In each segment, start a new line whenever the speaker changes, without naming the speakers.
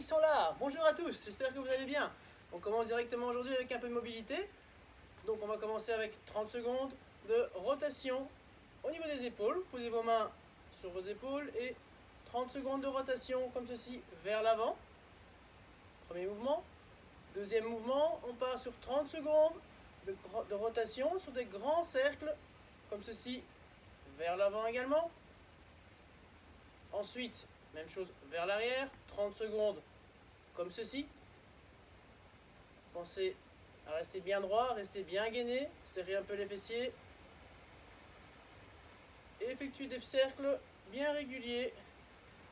ils sont là. Bonjour à tous, j'espère que vous allez bien. On commence directement aujourd'hui avec un peu de mobilité. Donc on va commencer avec 30 secondes de rotation au niveau des épaules. Posez vos mains sur vos épaules et 30 secondes de rotation comme ceci vers l'avant. Premier mouvement. Deuxième mouvement, on part sur 30 secondes de rotation sur des grands cercles comme ceci vers l'avant également. Ensuite, même chose vers l'arrière, 30 secondes comme ceci. Pensez à rester bien droit, rester bien gainé, serrez un peu les fessiers. Et effectuez des cercles bien réguliers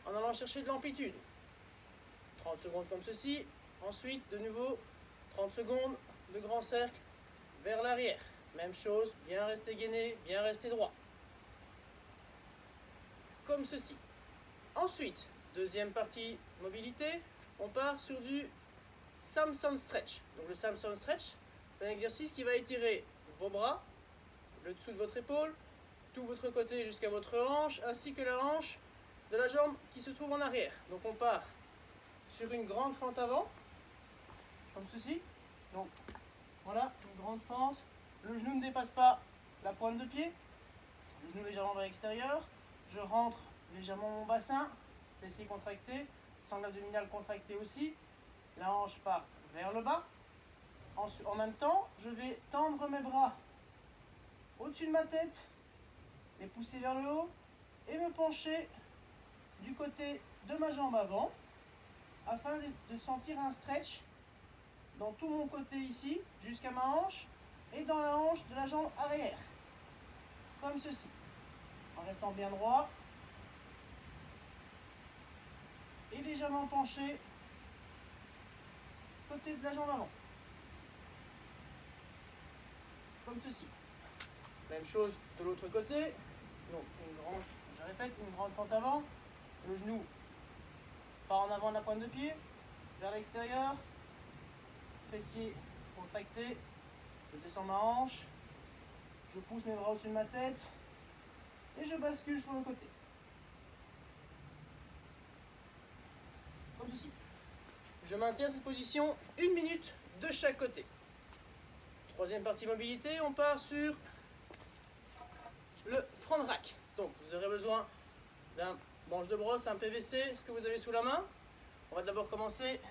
en allant chercher de l'amplitude. 30 secondes comme ceci. Ensuite, de nouveau, 30 secondes de grands cercles vers l'arrière. Même chose, bien rester gainé, bien rester droit. Comme ceci. Ensuite, deuxième partie mobilité, on part sur du Samson Stretch. Donc le Samson Stretch, c'est un exercice qui va étirer vos bras, le dessous de votre épaule, tout votre côté jusqu'à votre hanche, ainsi que la hanche de la jambe qui se trouve en arrière. Donc on part sur une grande fente avant, comme ceci. Donc voilà, une grande fente. Le genou ne dépasse pas la pointe de pied. Le genou légèrement vers l'extérieur. Je rentre légèrement mon bassin, fessiers contractés, sangle abdominale contractée aussi. La hanche part vers le bas. En même temps, je vais tendre mes bras au-dessus de ma tête, les pousser vers le haut et me pencher du côté de ma jambe avant afin de sentir un stretch dans tout mon côté ici jusqu'à ma hanche et dans la hanche de la jambe arrière. Comme ceci. En restant bien droit et légèrement penché côté de la jambe avant. Comme ceci. Même chose de l'autre côté. Donc je répète, une grande fente avant. Le genou part en avant de la pointe de pied, vers l'extérieur. Fessiers contractés. Je descends ma hanche. Je pousse mes bras au-dessus de ma tête. Et je bascule sur le côté. Comme ceci. Je maintiens cette position 1 minute de chaque côté. Troisième partie mobilité, on part sur le front rack. Donc vous aurez besoin d'un manche de brosse, un PVC, ce que vous avez sous la main. On va d'abord commencer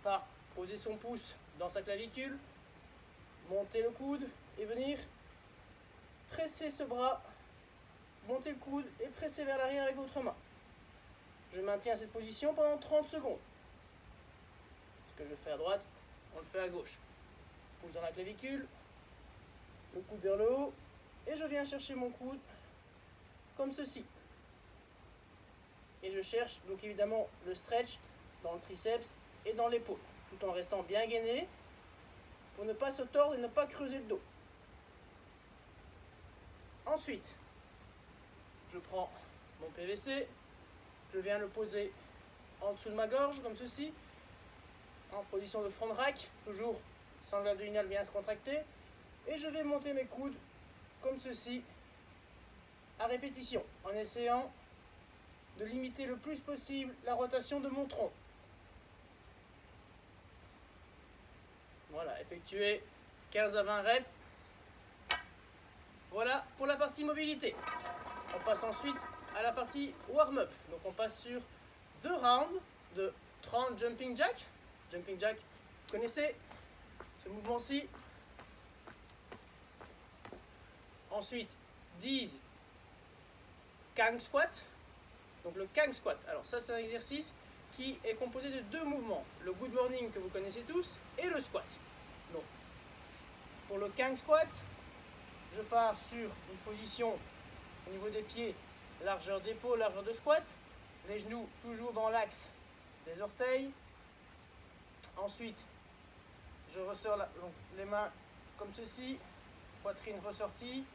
par poser son pouce dans sa clavicule, monter le coude et venir presser ce bras, monter le coude et presser vers l'arrière avec l'autre main. Je maintiens cette position pendant 30 secondes. Ce que je fais à droite, on le fait à gauche. Pouce dans la clavicule, le coude vers le haut, et je viens chercher mon coude comme ceci. Et je cherche donc évidemment le stretch dans le triceps et dans l'épaule, tout en restant bien gainé pour ne pas se tordre et ne pas creuser le dos. Ensuite, je prends mon PVC, je viens le poser en dessous de ma gorge comme ceci, en position de front rack, toujours sangle abdominale bien se contracter, et je vais monter mes coudes comme ceci à répétition, en essayant de limiter le plus possible la rotation de mon tronc. Voilà, effectuer 15 à 20 reps. Voilà pour la partie mobilité. On passe ensuite à la partie warm-up. Donc on passe sur 2 rounds de 30 jumping jack. Jumping jack, vous connaissez ce mouvement-ci. Ensuite, 10 Kang squat. Donc le Kang squat, alors ça c'est un exercice qui est composé de 2 mouvements. Le good morning que vous connaissez tous et le squat. Donc, pour le Kang squat, je pars sur une position au niveau des pieds, largeur d'épaule, largeur de squat. Les genoux toujours dans l'axe des orteils. Ensuite, je ressors les mains comme ceci, poitrine ressortie,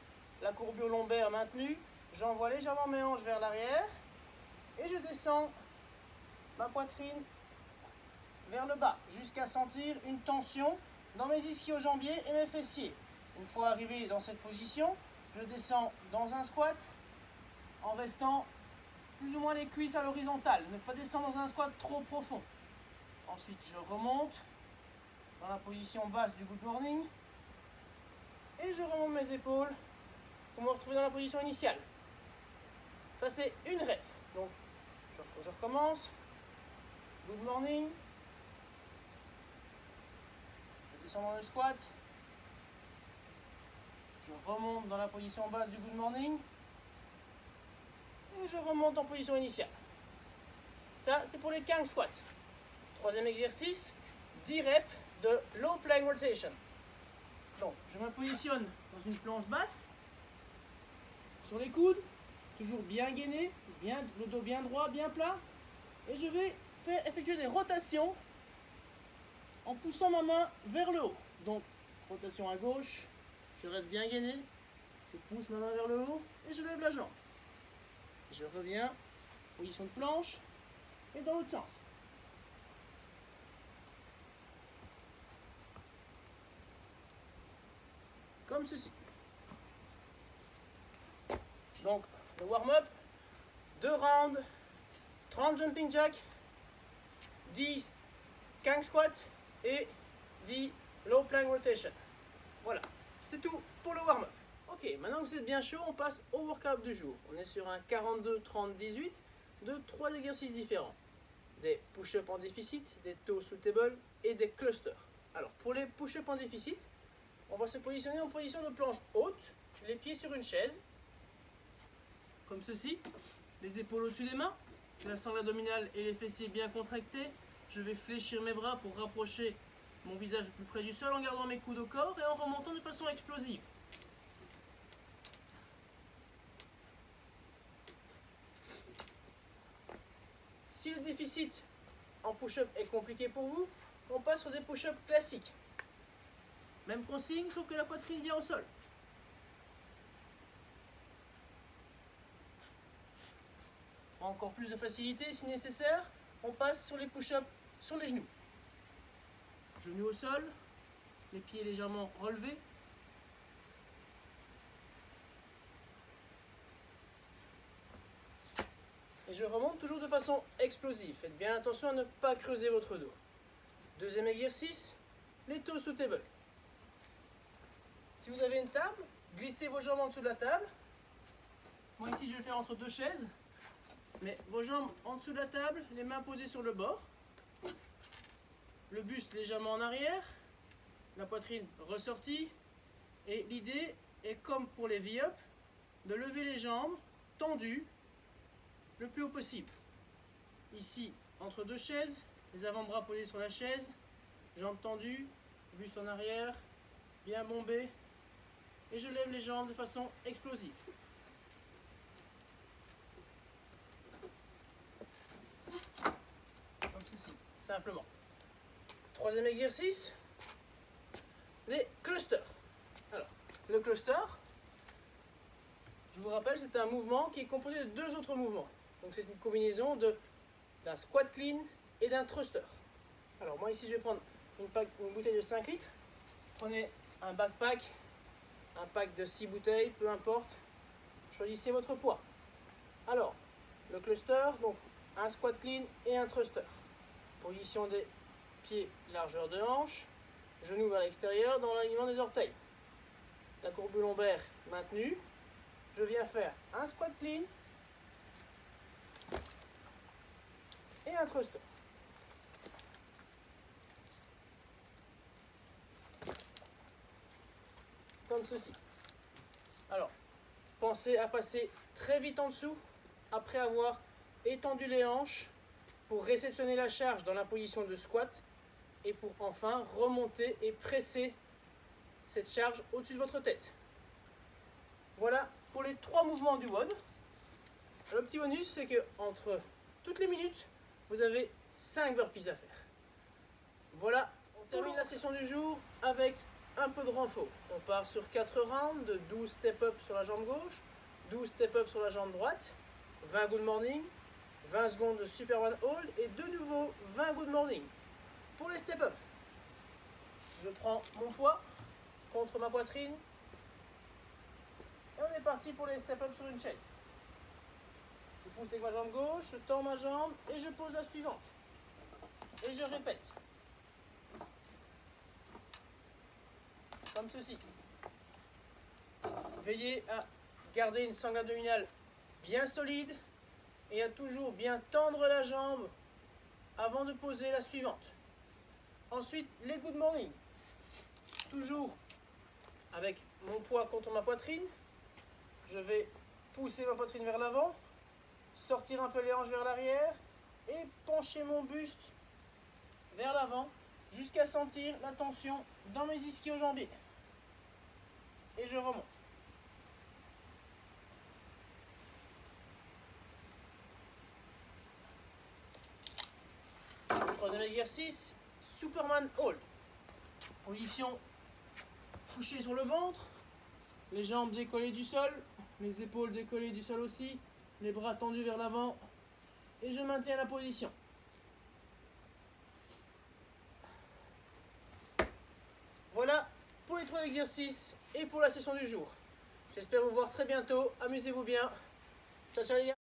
la courbure lombaire maintenue. J'envoie légèrement mes hanches vers l'arrière et je descends ma poitrine vers le bas jusqu'à sentir une tension dans mes ischio-jambiers et mes fessiers. Une fois arrivé dans cette position, je descends dans un squat en restant plus ou moins les cuisses à l'horizontale. Ne pas descendre dans un squat trop profond. Ensuite, je remonte dans la position basse du good morning. Et je remonte mes épaules pour me retrouver dans la position initiale. Ça, c'est une rep. Donc, je recommence. Good morning. Je descends dans le squat. Je remonte dans la position basse du good morning. Et je remonte en position initiale. Ça, c'est pour les Kang squats. Troisième exercice, 10 reps de low plank rotation. Donc, je me positionne dans une planche basse, sur les coudes, toujours bien gainé, le dos bien droit, bien plat. Et je vais effectuer des rotations en poussant ma main vers le haut. Donc, rotation à gauche, je reste bien gainé, je pousse ma main vers le haut et je lève la jambe. Je reviens, position de planche, et dans l'autre sens. Comme ceci. Donc, le warm-up, 2 rounds, 30 jumping jacks, 10 Kang squats et 10 low plank rotation. Voilà, c'est tout pour le warm-up. Ok, maintenant que vous êtes bien chaud, on passe au workout du jour. On est sur un 42-30-18 de 3 exercices différents. Des push-ups en déficit, des toe sous table et des clusters. Alors, pour les push-ups en déficit, on va se positionner en position de planche haute, les pieds sur une chaise, comme ceci, les épaules au-dessus des mains, la sangle abdominale et les fessiers bien contractés. Je vais fléchir mes bras pour rapprocher mon visage le plus près du sol en gardant mes coudes au corps et en remontant de façon explosive. Si le déficit en push-up est compliqué pour vous, on passe sur des push-ups classiques. Même consigne, sauf que la poitrine vient au sol. Pour encore plus de facilité, si nécessaire, on passe sur les push-ups sur les genoux. Genoux au sol, les pieds légèrement relevés. Et je remonte toujours de façon explosive. Faites bien attention à ne pas creuser votre dos. Deuxième exercice, les toe sous table. Si vous avez une table, glissez vos jambes en dessous de la table. Moi ici je vais le faire entre deux chaises. Mais vos jambes en dessous de la table, les mains posées sur le bord. Le buste légèrement en arrière. La poitrine ressortie. Et l'idée est comme pour les V-up, de lever les jambes tendues le plus haut possible. Ici, entre deux chaises, les avant-bras posés sur la chaise, jambes tendues, buste en arrière, bien bombé. Et je lève les jambes de façon explosive. Comme ceci, simplement. Troisième exercice, les clusters. Alors, le cluster, je vous rappelle, c'est un mouvement qui est composé de deux autres mouvements. Donc c'est une combinaison d'un squat clean et d'un thruster. Alors moi ici je vais prendre une bouteille de 5 litres. Prenez un backpack, un pack de 6 bouteilles, peu importe. Choisissez votre poids. Alors, le cluster, donc un squat clean et un thruster. Position des pieds, largeur de hanche, genoux vers l'extérieur dans l'alignement des orteils. La courbe lombaire maintenue. Je viens faire un squat clean et un thruster. Comme ceci. Alors, pensez à passer très vite en dessous après avoir étendu les hanches pour réceptionner la charge dans la position de squat et pour enfin remonter et presser cette charge au-dessus de votre tête. Voilà pour les 3 mouvements du WOD. Le petit bonus, c'est que entre toutes les minutes, vous avez 5 burpees à faire. Voilà, on termine la session du jour avec un peu de renfort. On part sur 4 rounds de 12 step-up sur la jambe gauche, 12 step-up sur la jambe droite, 20 good morning, 20 secondes de Superman Hold et de nouveau 20 good morning. Pour les step-up, je prends mon poids contre ma poitrine et on est parti pour les step-up sur une chaise. Je pousse avec ma jambe gauche, je tends ma jambe et je pose la suivante. et je répète. Comme ceci. Veillez à garder une sangle abdominale bien solide et à toujours bien tendre la jambe avant de poser la suivante. Ensuite, les good morning. Toujours avec mon poids contre ma poitrine. Je vais pousser ma poitrine vers l'avant, sortir un peu les hanches vers l'arrière et pencher mon buste vers l'avant jusqu'à sentir la tension dans mes ischio-jambiers. Et je remonte. Troisième exercice, Superman Hold. Position couchée sur le ventre, les jambes décollées du sol, les épaules décollées du sol aussi, les bras tendus vers l'avant et je maintiens la position. Voilà pour les 3 exercices et pour la session du jour. J'espère vous voir très bientôt. Amusez-vous bien. Ciao, ciao les gars.